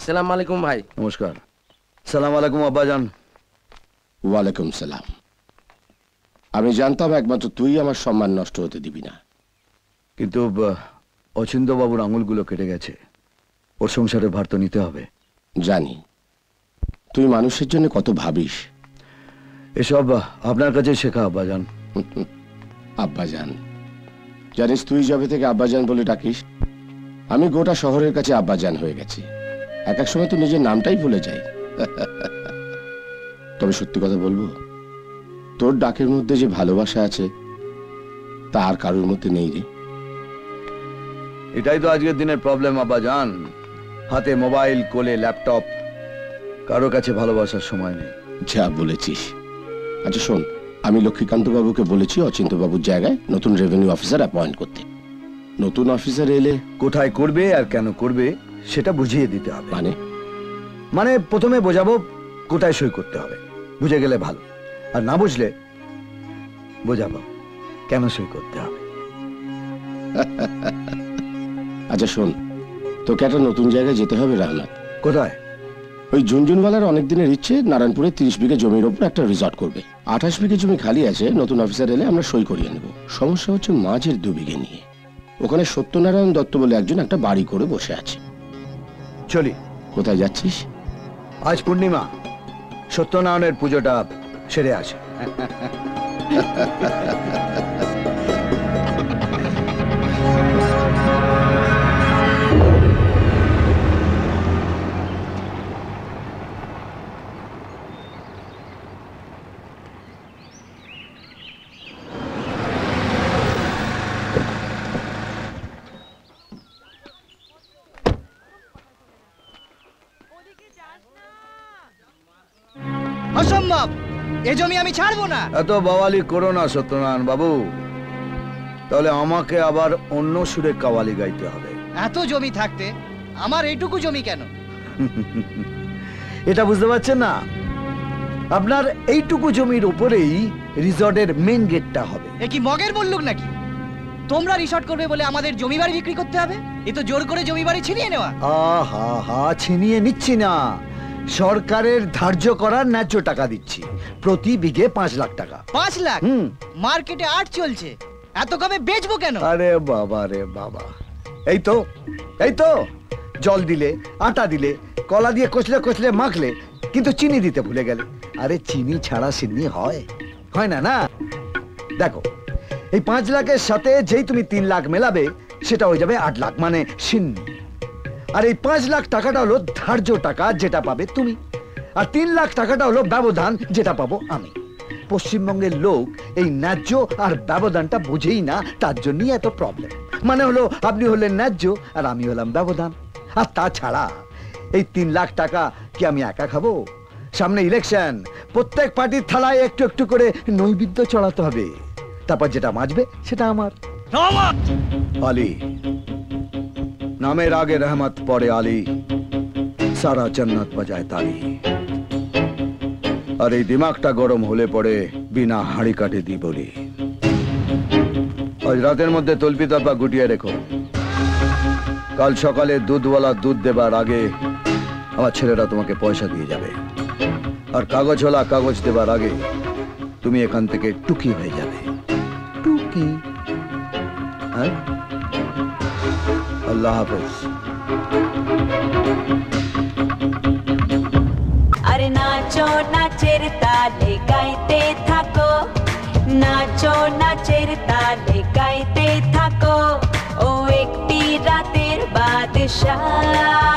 সালাম আলাইকুম ভাই। নমস্কার। সালাম আলাইকুম আব্বাজান। ওয়ালাইকুম সালাম। আমি জানতাম একমাত্র তুই আমার সম্মান নষ্ট হতে দিবি না, কিন্তু অচিন্ত বাবুর আঙুলগুলো কেটে গেছে, ওর সংসারের ভার তো নিতে হবে। জানি তুই মানুষের জন্য কত ভাবিস। এসব আপনার কাছে শেখা আব্বাজান। আব্বাজান, জানিস তুই যবে থেকে আব্বাজান বলে ডাকিস, আমি গোটা শহরের কাছে আব্বাজান হয়ে গেছি। এক এক সময় তো নিজের নামটাই ভুলে যাই। তবে সত্যি কথা বলবো, তোর ডাকের মধ্যে যে ভালোবাসা আছে তা আর কারোর মধ্যে নেই রে। এটাই তো আজকের দিনের প্রবলেম আব্বাজান। হাতে মোবাইল, কোলে ল্যাপটপ, কারো কাছে ভালোবাসার সময় নেই। যা বলেছিস। আচ্ছা শোন, আমি লক্ষ্মীকান্ত বাবুকে বলেছি অচিন্ত বাবুর জায়গায় নতুন রেভিনিউ অফিসার অ্যাপয়েন্ট করতে। নতুন অফিসার এলে কোথায় করবে আর কেন করবে সেটা বুঝিয়ে দিতে হবে। মানে প্রথমে বোঝাবো কোথায় সই করতে হবে, বুঝে গেলে ভালো। আর না বুঝলে বোঝাবো কেন সই করতে হবে। আচ্ছা শোন, তোকে একটা নতুন জায়গায় যেতে হবে রহমত। কোথায়? ওই ঝুনঝুনওয়ালার অনেক দিনের ইচ্ছে নারায়ণপুরে 30 বিঘে জমির ওপর একটা রিসর্ট করবে। 28 বিঘে জমি খালি আছে, নতুন অফিসার এলে আমরা সই করিয়ে নেব। সমস্যা হচ্ছে মাঝের 2 বিঘে নিয়ে। ওখানে সত্যনারায়ণ দত্ত বলে একজন একটা বাড়ি করে বসে আছে। চলি। কোথায় যাচ্ছিস? আজ পূর্ণিমা, সত্যনারায়ণের পুজোটা সেরে আসে। অসম্ভব, এ জমি আমি ছাড়বো না। এত বাওয়ালি করো না সত্যনারায়ণ বাবু, তাহলে আমাকে আবার অন্য সুরে কাওয়ালি গাইতে হবে। এত জমি থাকতে আমার এইটুকু জমি কেন? এটা বুঝতে পারছেন না? আপনার এইটুকু জমির উপরেই রিসর্টের মেইন গেটটা হবে। এ কি মগের বললুক নাকি? তোমরা রিসর্ট করবে বলে আমাদের জমি বাড়ি বিক্রি করতে হবে? এ তো জোর করে জমি বাড়ি ছিনিয়ে নেওয়া। আহা হা, ছিনিয়ে নিচ্ছি না, সরকারের ধার্য করার ন্যায্য টাকা দিচ্ছি। প্রতি বিঘে 5 লাখ টাকা। 5 লাখ? মার্কেটে 8 চলছে, এত কমে বেচবো কেন? আরে বাবা রে বাবা, এই তো জল দিলে, আটা দিলে, কলা দিয়ে কচলে কচলে মাখলে, কিন্তু চিনি দিতে ভুলে গেলে। আরে চিনি ছাড়া সিন্নি হয়? হয় না না। দেখো, এই 5 লাখের সাথে যেই তুমি 3 লাখ মেলাবে, সেটা হয়ে যাবে 8 লাখ, মানে সিন্নি। আর এই 5 লাখ টাকাটা হলো ধার্য টাকা, যেটা পাবে তুমি। আর 3 লাখ টাকাটা হলো ব্যবধান, যেটা পাবো আমি। পশ্চিমবঙ্গের লোক এই ন্যায্য আর ব্যবধানটা বুঝেই না, তার জন্যই এত প্রবলেম। মানে হলো আপনি হলেন ন্যায্য আর আমি হলাম ব্যবধান। আর তাছাড়া এই 3 লাখ টাকা কি আমি একা খাবো? সামনে ইলেকশন, প্রত্যেক পার্টির থালায় একটু একটু করে নৈবেদ্য চড়াতে হবে। তারপর যেটা বাঁচবে সেটা আমার। আলী নামের আগে রহমত পড়ে আলী, সারা জান্নাত বাজায় তালি। আর এই দিমাগটা গরম হলে পড়ে বিনা হাড়ি কাটে দি বলি। আজ রাতের মধ্যে তলপি তলপা গুটিয়ে রেখো। কাল সকালে দুধওয়ালা দুধ দেবার আগে আমার ছেলেরা তোমাকে পয়সা দিয়ে যাবে। আর কাগজওয়ালা কাগজ দেবার আগে তুমি এখান থেকে টুকি হয়ে যাবে। টুকি? হ্যাঁ? আল্লাহ হাফেজ। अरे नाचो नाचेर ताले गाइते थाको, नाचो नाचेर ताले गाइते थाको, ओ एकटी रातेर बादशाह।